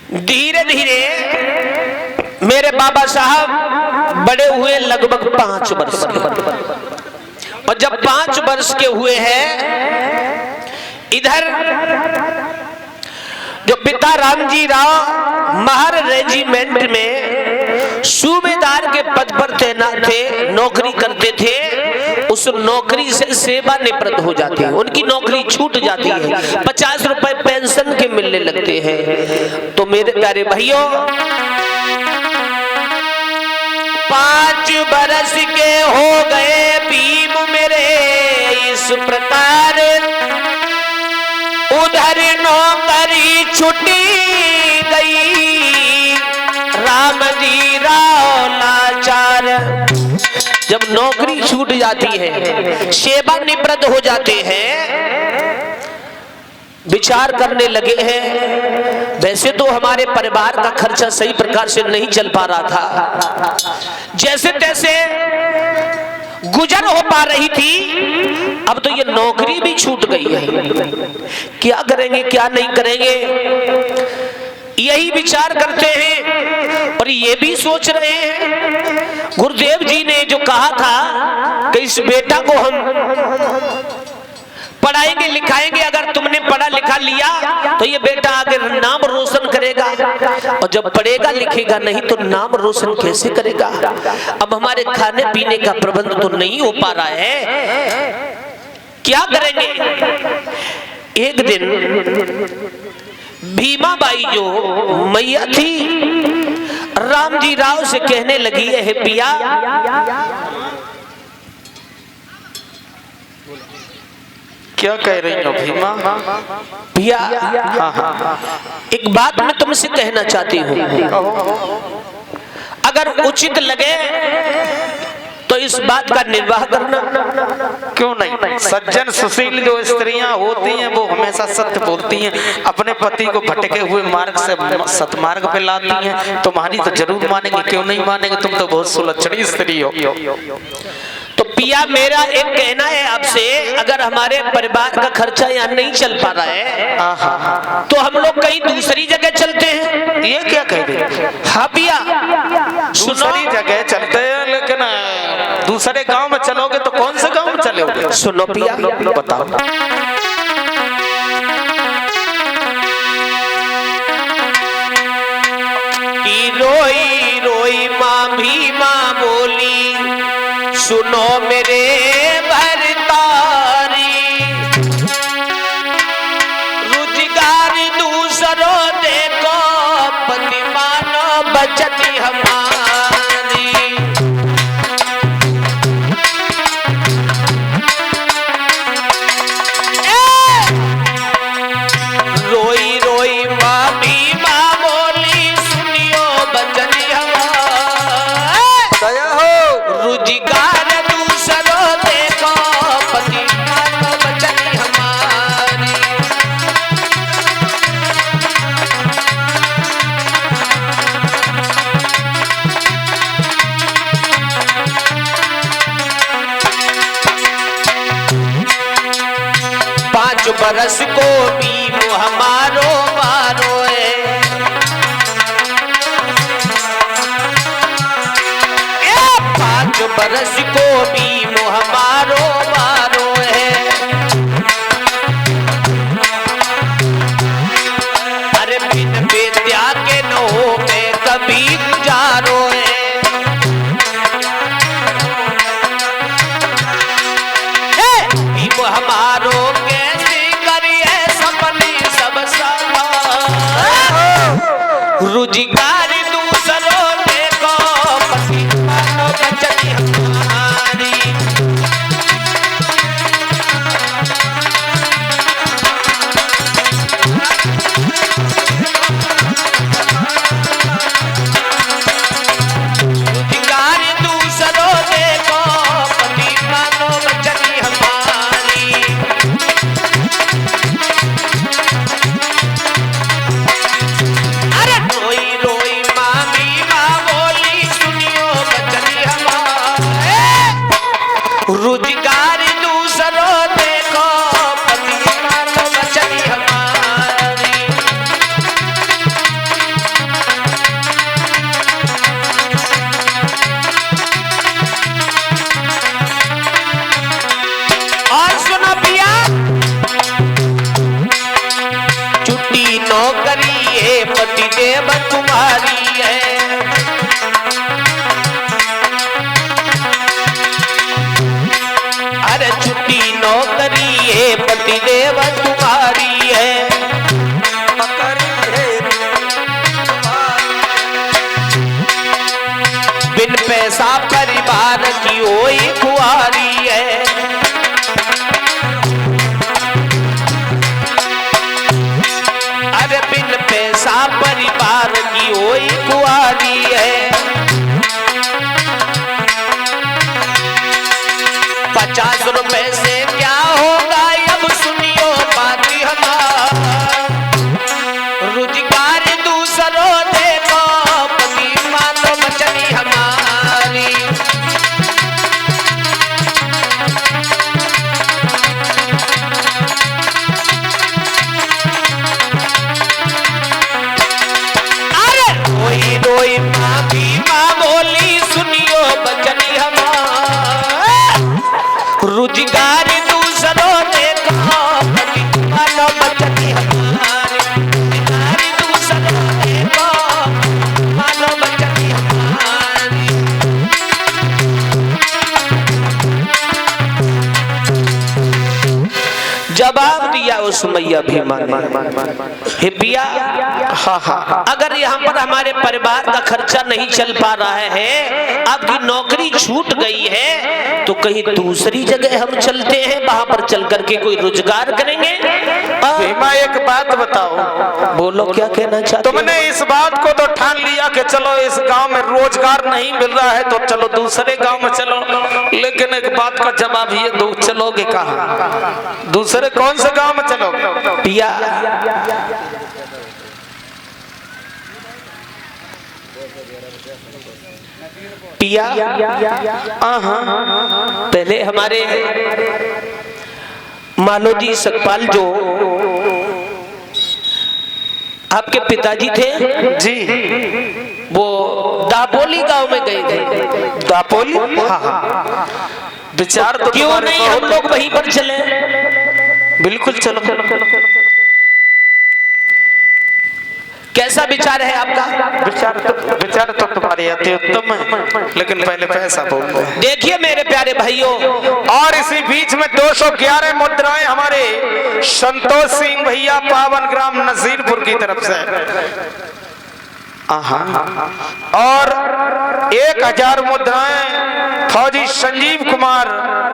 धीरे धीरे मेरे बाबा साहब बड़े हुए लगभग 5 वर्ष के, और जब 5 वर्ष के हुए हैं, इधर जो पिता रामजी राव महर रेजिमेंट में सूबेदार के पद पर तैनात थे, नौकरी करते थे। उस नौकरी से सेवानिवृत्त हो जाते हैं, उनकी नौकरी छूट जाती है, 50 रुपए पेंशन के मिलने लगते हैं। तो मेरे प्यारे भाइयों, 5 बरस के हो गए भीम मेरे इस प्रकार, उधर नौकरी छुटी गई राम जी राव लाचार। जब नौकरी छूट जाती है, सेवानिवृत्त हो जाते हैं, विचार करने लगे हैं, वैसे तो हमारे परिवार का खर्चा सही प्रकार से नहीं चल पा रहा था, जैसे तैसे गुजर हो पा रही थी, अब तो ये नौकरी भी छूट गई है, क्या करेंगे क्या नहीं करेंगे, यही विचार करते हैं। और ये भी सोच रहे हैं, गुरुदेव जी ने जो कहा था कि इस बेटा को हम पढ़ाएंगे लिखाएंगे, अगर तुमने पढ़ा लिखा लिया तो ये बेटा आगे नाम रोशन करेगा, और जब पढ़ेगा लिखेगा नहीं तो नाम रोशन कैसे करेगा। अब हमारे खाने पीने का प्रबंध तो नहीं हो पा रहा है, क्या करेंगे। एक दिन भीमाबाई जो मैया थी, रामजी राव से कहने लगी है, पिया क्या कह रही हो भीमा? भैया एक बात मैं तुमसे कहना चाहती हूँ, अगर उचित लगे तो इस बात का निर्वाह करना। क्यों नहीं? सज्जन सुशील जो स्त्रियां होती हैं वो हमेशा सत्य बोलती हैं, अपने पति को भटके हुए मार्ग से सतमार्ग पे लाती हैं। तुम्हारी तो जरूर मानेंगे, क्यों नहीं मानेंगे, तुम तो बहुत सुलक्षणी स्त्री हो। तो पिया मेरा एक कहना है आपसे, अगर हमारे परिवार का खर्चा यहाँ नहीं चल पा रहा है तो हम लोग कहीं दूसरी जगह चलते हैं। ये क्या कह रही? हाँ पिया, दूसरी जगह चलते हैं, लेकिन दूसरे गांव में चलोगे तो कौन से गांव में चलोगे? सुनो पिया, बताओ। रोई रोई माँ भीमा बोली, सुनो मेरे भरतारी, रोजगार दूसरों देखो पति मानो बचती हमारी। रोई रोई माँ भीमा बोली, सुनियो बचती हमारी, रोजगार दूसरों देखो पति मानो बचती हमारी। पांच बरस को भी हमारो मारो है, 5 बरस को भी हमारो मारो है। अरे बिन विद्या के नो में कभी गुजारो है। भीम हमारो कैसे करिए सपने सब समा, रोजगार दूसरों देखो पति मानो बचती हमारी। रोजगार दूसरों देखो पति मानो बचती हमारी। अरे रोई रोई माँ भीमा बोली, सुनियो बचती हमारे, रोजगार दूसरों देखो पति मानो बचती हमारी। छुट्टी नौकरी है पति देव तुम्हारी है। अरे छुट्टी नौकरी है पति देव तुम्हारी है। बिन पैसा परिवार की ओई कुआरी है। अरे बिन पैसा परिवार की ओई कुआरी है। 50 रुपए से क्या होगा अब सुनियो बाती हमारी। रोजगार दूसरों देखो पति मानो बचनी हमारी। अरे रोई रोई माँ भी माँ बोली सुनियो बचनी हमारी। रोजगार दूसरों देखो पति मानो बचनी हमारी। रोजगार दूसरों देखो मानो बचनी हमारी। जवाब दिया उस मैया भीमा ने, हे पिया अगर यहाँ पर हमारे परिवार का खर्चा नहीं चल पा रहा है, आपकी नौकरी छूट गई है, तो कहीं दूसरी जगह हम चलते हैं, वहां पर चल करके कोई रोजगार करेंगे। भीमा एक बात बताओ, बोलो क्या कहना चाहते? तुमने इस बात को तो ठान लिया कि चलो इस गांव में रोजगार नहीं मिल रहा है तो चलो दूसरे गांव में चलो, लेकिन एक बात का जवाब ये दो, चलोगे कहाँ? दूसरे कौन से गांव में चलोगे? पिया पिया पहले हमारे मालोजी सकपाल जो आपके पिताजी थे जी, वो दापोली गांव में गए थे। दापोली? हाँ। विचार तो क्यों नहीं हम लोग वहीं पर चले? बिल्कुल चलो। कैसा विचार है आपका? विचार तो तुम्हारे अति उत्तम है, लेकिन पहले पैसा बोल दो। देखिए मेरे प्यारे भाइयों, और इसी बीच में 211 मुद्राएं हमारे संतोष सिंह भैया पावन ग्राम नजीरपुर की तरफ से, और 1000 मुद्राएं फौजी संजीव कुमार